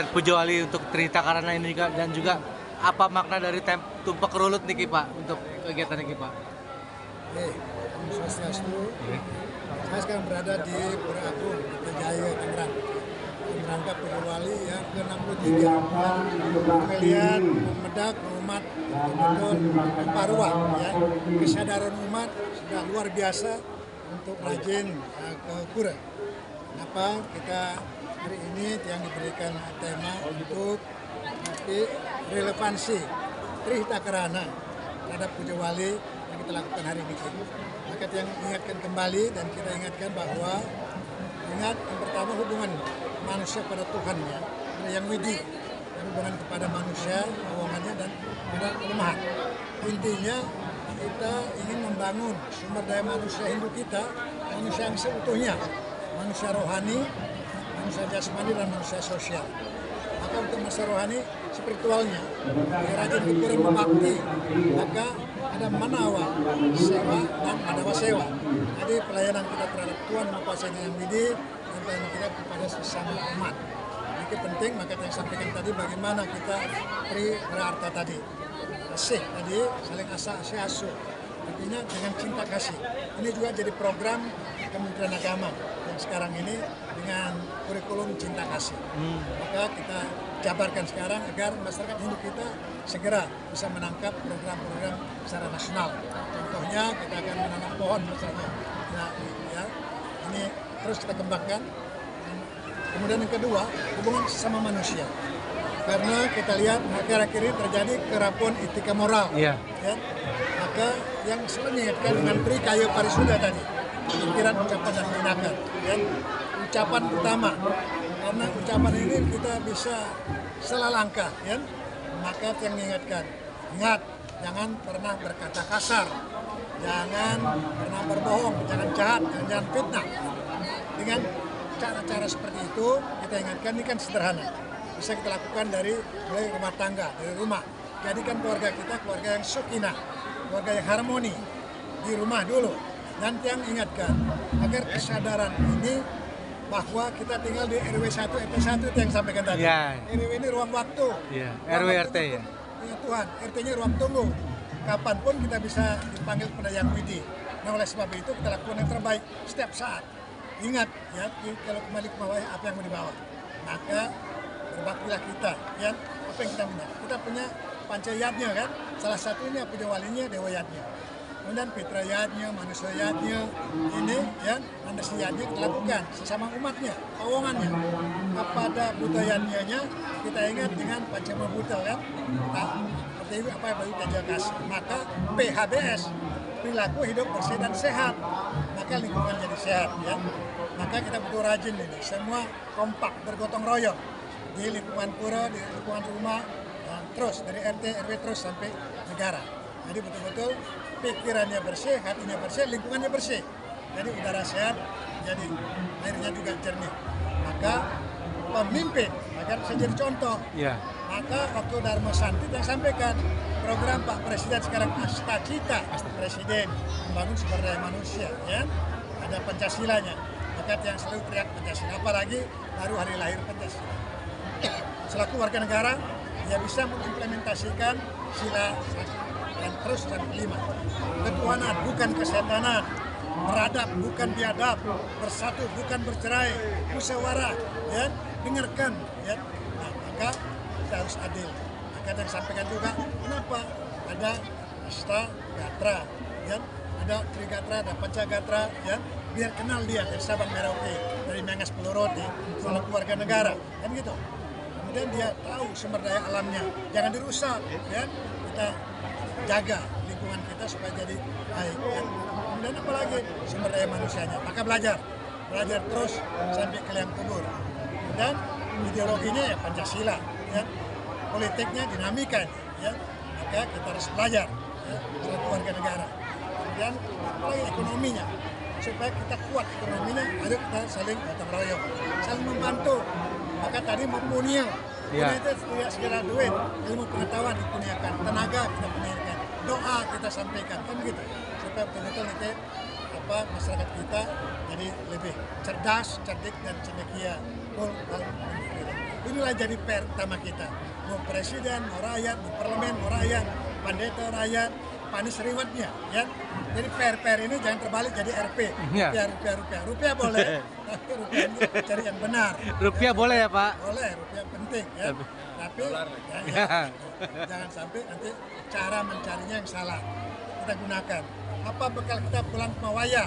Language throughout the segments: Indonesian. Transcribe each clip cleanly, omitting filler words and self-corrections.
Puja Wali untuk Trihita Karana ini juga, dan juga apa makna dari Tumpak Rulut nih Ki Pak untuk kegiatan ini Pak? Om Swastiastu. Saya sekarang berada di Pura Agung, Jaya, Tangerang. Rangka Puja Wali yang ke-63. Melihat membedak umat betul memparua ya. Kesadaran umat sudah luar biasa untuk rajin ke pura. Kenapa kita hari ini yang diberikan tema untuk relevansi Trihita Karana terhadap Puja Wali yang kita lakukan hari ini. Maka yang ingatkan kembali dan kita ingatkan bahwa ingat yang pertama hubungan manusia pada Tuhan ya, yang widi, hubungan kepada manusia, keuangannya dan pada kelemahan. Intinya kita ingin membangun sumber daya manusia Hindu kita, manusia yang seutuhnya, manusia rohani, manusia jasmani dan manusia sosial. Maka untuk manusia rohani, spiritualnya, rajin berkurang berbakti, maka ada manawa, sewa dan manawa sewa. Jadi pelayanan kita terhadap Tuhan Maha yang widi dan pelayanan kita kepada sesama umat. Ini penting, maka yang sampaikan tadi bagaimana kita berarti tadi. Kasih tadi, saling asuh. Artinya dengan cinta kasih. Ini juga jadi program Kementerian Agama yang sekarang ini dengan kurikulum cinta kasih. Maka kita jabarkan sekarang agar masyarakat Hindu kita segera bisa menangkap program-program secara nasional. Contohnya kita akan menanam pohon misalnya. Nah, ya, ini terus kita kembangkan. Kemudian yang kedua, hubungan sesama manusia. Karena kita lihat akhir-akhir ini terjadi kerapuan etika moral. Ya? Maka yang selalu mengingatkan dengan Trikaya Parisuda tadi, pikiran, ucapan, dan tindakan. Ya? Ucapan utama, karena ucapan ini kita bisa salah langkah. Ya? Maka yang mengingatkan, ingat, jangan pernah berkata kasar, jangan pernah berbohong, jangan jahat, jangan fitnah. Dengan cara-cara seperti itu, kita ingatkan ini kan sederhana. Bisa kita lakukan dari mulai rumah tangga, dari rumah. Jadikan keluarga kita keluarga yang sakinah, keluarga yang harmoni di rumah dulu. Dan yang ingatkan agar kesadaran ini bahwa kita tinggal di RW 1 RT 1 itu yang sampaikan tadi. Ya. RW ini ruang waktu. Ya. RW RT ya. Ya Tuhan, RT-nya ruang tunggu. Kapanpun kita bisa dipanggil pada yang widi. Nah oleh sebab itu kita lakukan yang terbaik setiap saat. Ingat ya, kalau kembali ke bawah apa yang mau dibawa. Maka berbaktilah kita, ya. Apa yang kita punya? Kita punya pancayatnya kan, salah satunya Puja Walinya, Dewa Yatnya. Kemudian Pitra Yatnya, Manusia Yatnya, ini ya, Mandasi Yatnya kita lakukan sesama umatnya, keuangannya. Kepada budayanya kita ingat dengan Pancama Buddha kan, seperti itu apa yang kita kasih. Maka PHBS, perilaku hidup bersih dan sehat, maka lingkungan jadi sehat ya. Maka kita butuh rajin ini, semua kompak bergotong royong di lingkungan pura, di lingkungan rumah, dan terus dari RT, RW terus sampai negara. Jadi betul-betul pikirannya bersih, hatinya bersih, lingkungannya bersih. Jadi udara sehat, jadi airnya juga jernih. Maka pemimpin agar bisa jadi contoh. Ya. Maka waktu Dharma Santi yang sampaikan program Pak Presiden sekarang Asta Cita, Presiden membangun sumber daya manusia, ya. Ada Pancasilanya. Maka yang selalu teriak Pancasila, apalagi baru hari lahir Pancasila. Selaku warga negara, dia bisa mengimplementasikan sila dan terus dan kelima. Ketuhanan bukan kesetanan, beradab bukan biadab, bersatu bukan bercerai, musyawarah, ya, dengarkan, ya. Nah, maka kita harus adil. Maka yang sampaikan juga, kenapa ada Asta Gatra, ya, ada Trigatra, ada Pancagatra, ya, biar kenal dia dari Sabang Merauke, dari Mangas Pulau Roti, salah keluarga negara, kan gitu. Kemudian dia tahu sumber daya alamnya, jangan dirusak, ya. Kita jaga lingkungan kita supaya jadi baik, ya. Kemudian apalagi sumber daya manusianya, maka belajar terus sampai ke liang kubur. Dan ideologinya ya Pancasila, ya. Politiknya dinamika, ya. Maka kita harus belajar, ya, sebagai warga negara. Kemudian apalagi ekonominya, supaya kita kuat ekonominya, ayo kita saling gotong royong, saling membantu. Maka tadi mempunyai, punya itu tidak segala duit, ilmu pengetahuan dipunyakan, tenaga kita punyakan, doa kita sampaikan, kan gitu, supaya betul-betul nanti masyarakat kita jadi lebih cerdas, cerdik dan cendekia. Inilah jadi PR utama kita. Mau presiden, mau rakyat, mau parlemen, mau rakyat, pendeta rakyat, panis rewardnya, ya. Jadi PR ini jangan terbalik jadi RP. Ya. Rupiah boleh, tapi rupiah ini cari yang benar. Rupiah boleh ya Pak? Boleh, rupiah penting, ya. Tapi jangan sampai nanti cara mencarinya yang salah kita gunakan. Apa bekal kita pulang ke Mawaya?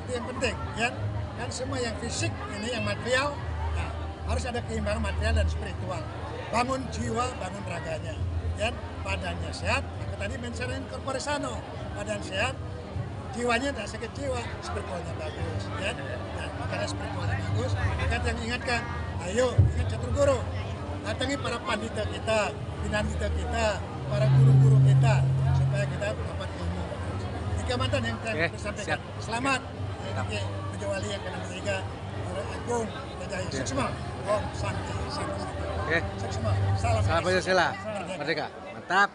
Itu yang penting, ya. Kan semua yang fisik ini, yang material, nah, harus ada keimbangan material dan spiritual. Bangun jiwa, bangun raganya, ya. Badannya sehat, maka tadi mention corpore sano, badan sehat, jiwanya tidak sakit jiwa, spiritualnya bagus, ya. Nah, makanya spiritualnya bagus, maka yang ingatkan, ayo ingat catur guru, datangi para pandita kita, pinandita kita, para guru-guru kita, supaya kita dapat ilmu. Tiga mantan yang saya sampaikan. Selamat, Niki Pujawali yang ke-63, Guru Agung Jaya Suksma, Om Santi. Oke. Suksma, salam. Salam Pancasila. Merdeka. Mantap.